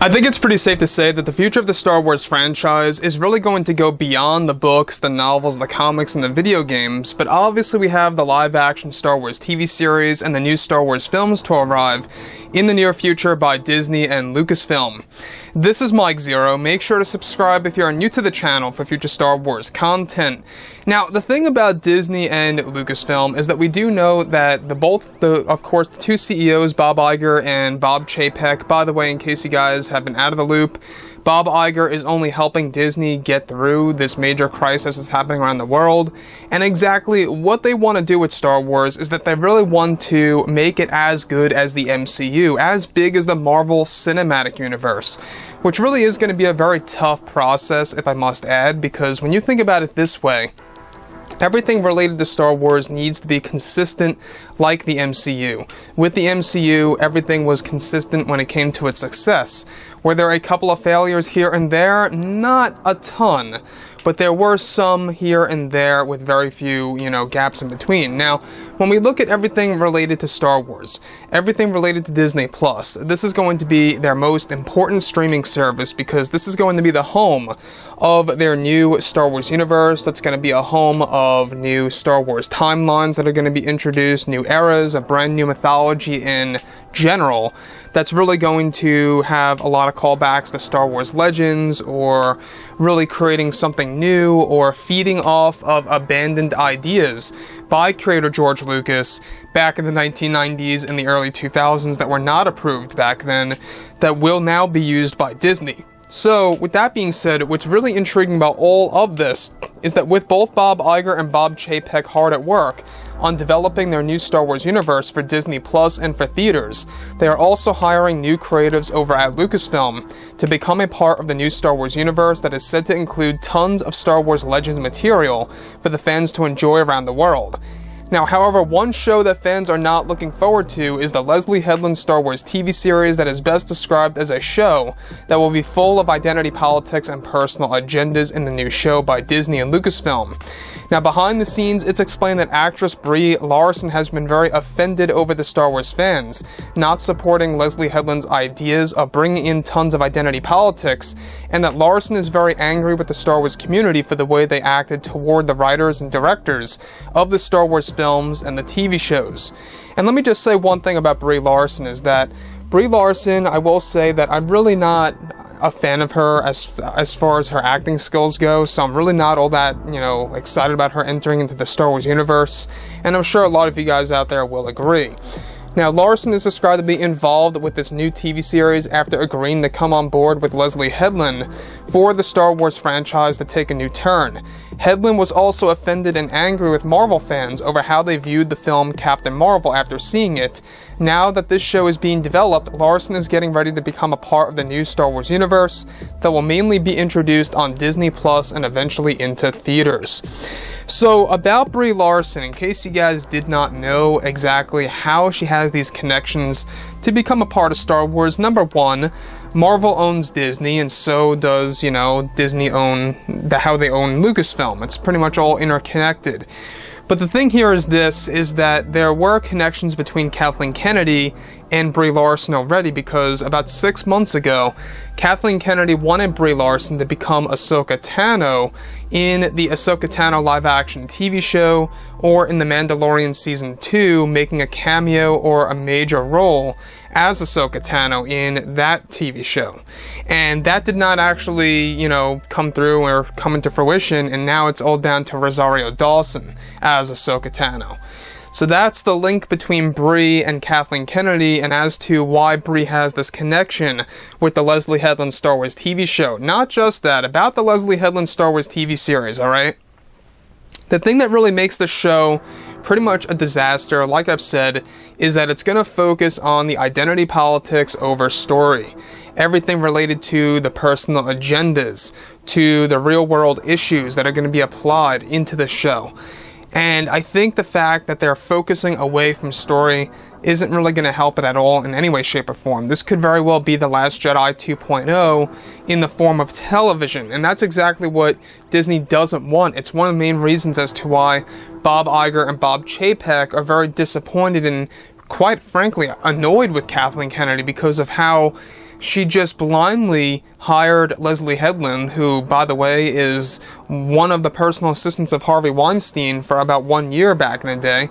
I think it's pretty safe to say that the future of the Star Wars franchise is really going to go beyond the books, the novels, the comics, and the video games, but obviously we have the live-action Star Wars TV series and the new Star Wars films to arrive in the near future by Disney and Lucasfilm. This is Mike Zero. Make sure to subscribe if you're new to the channel for future Star Wars content. Now, the thing about Disney and Lucasfilm is that we do know that of course, the two CEOs, Bob Iger and Bob Chapek, by the way, in case you guys have been out of the loop, Bob Iger is only helping Disney get through this major crisis that's happening around the world, and exactly what they want to do with Star Wars is that they really want to make it as good as the MCU, as big as the Marvel Cinematic Universe, which really is going to be a very tough process, if I must add, because when you think about it this way, everything related to Star Wars needs to be consistent like the MCU. With the MCU, everything was consistent when it came to its success. Were there a couple of failures here and there? Not a ton. But there were some here and there with very few, gaps in between. Now, when we look at everything related to Star Wars, everything related to Disney+, this is going to be their most important streaming service because this is going to be the home of their new Star Wars universe. That's going to be a home of new Star Wars timelines that are going to be introduced, new eras, a brand new mythology in general. That's really going to have a lot of callbacks to Star Wars Legends, or really creating something new, or feeding off of abandoned ideas by creator George Lucas back in the 1990s and the early 2000s that were not approved back then, that will now be used by Disney. So, with that being said, what's really intriguing about all of this is that with both Bob Iger and Bob Chapek hard at work on developing their new Star Wars universe for Disney Plus and for theaters, they are also hiring new creatives over at Lucasfilm to become a part of the new Star Wars universe that is said to include tons of Star Wars Legends material for the fans to enjoy around the world. Now, however, one show that fans are not looking forward to is the Leslie Headland Star Wars TV series that is best described as a show that will be full of identity politics and personal agendas in the new show by Disney and Lucasfilm. Now, behind the scenes, it's explained that actress Brie Larson has been very offended over the Star Wars fans not supporting Leslie Headland's ideas of bringing in tons of identity politics, and that Larson is very angry with the Star Wars community for the way they acted toward the writers and directors of the Star Wars films and the TV shows. And let me just say one thing about Brie Larson is that Brie Larson, I will say that I'm really not a fan of her as far as her acting skills go, so I'm really not all that, excited about her entering into the Star Wars universe, and I'm sure a lot of you guys out there will agree. Now, Larson is described to be involved with this new TV series after agreeing to come on board with Leslie Headland for the Star Wars franchise to take a new turn. Headland was also offended and angry with Marvel fans over how they viewed the film Captain Marvel after seeing it. Now that this show is being developed, Larson is getting ready to become a part of the new Star Wars universe that will mainly be introduced on Disney Plus and eventually into theaters. So, about Brie Larson, in case you guys did not know exactly how she has these connections to become a part of Star Wars, number one, Marvel owns Disney, and so does, Disney own how they own Lucasfilm. It's pretty much all interconnected. But the thing here is that there were connections between Kathleen Kennedy and Brie Larson already, because about 6 months ago, Kathleen Kennedy wanted Brie Larson to become Ahsoka Tano in the Ahsoka Tano live-action TV show, or in The Mandalorian Season 2, making a cameo or a major role as Ahsoka Tano in that TV show. And that did not actually, come through or come into fruition, and now it's all down to Rosario Dawson as Ahsoka Tano. So that's the link between Brie and Kathleen Kennedy, and as to why Brie has this connection with the Leslie Headland Star Wars TV show. Not just that, about the Leslie Headland Star Wars TV series, alright? The thing that really makes the show pretty much a disaster, like I've said, is that it's going to focus on the identity politics over story. Everything related to the personal agendas, to the real-world issues that are going to be applied into the show. And I think the fact that they're focusing away from story isn't really going to help it at all in any way, shape, or form. This could very well be The Last Jedi 2.0 in the form of television, and that's exactly what Disney doesn't want. It's one of the main reasons as to why Bob Iger and Bob Chapek are very disappointed and, quite frankly, annoyed with Kathleen Kennedy because of how she just blindly hired Leslie Headland, who, by the way, is one of the personal assistants of Harvey Weinstein for about 1 year back in the day.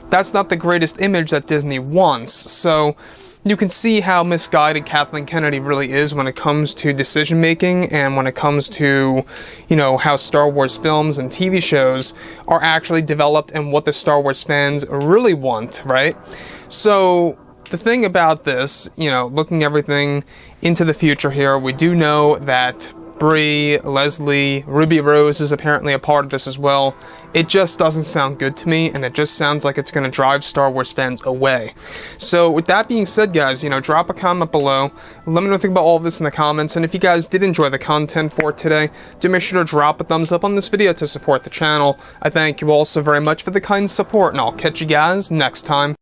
That's not the greatest image that Disney wants. So you can see how misguided Kathleen Kennedy really is when it comes to decision making and when it comes to, you know, how Star Wars films and TV shows are actually developed and what the Star Wars fans really want, right? So the thing about this, you know, looking everything into the future here, we do know that Brie, Leslie, Ruby Rose is apparently a part of this as well. It just doesn't sound good to me, and it just sounds like it's going to drive Star Wars fans away. So with that being said, guys, you know, drop a comment below. Let me know what you think about all of this in the comments, and if you guys did enjoy the content for today, do make sure to drop a thumbs up on this video to support the channel. I thank you all so very much for the kind support, and I'll catch you guys next time.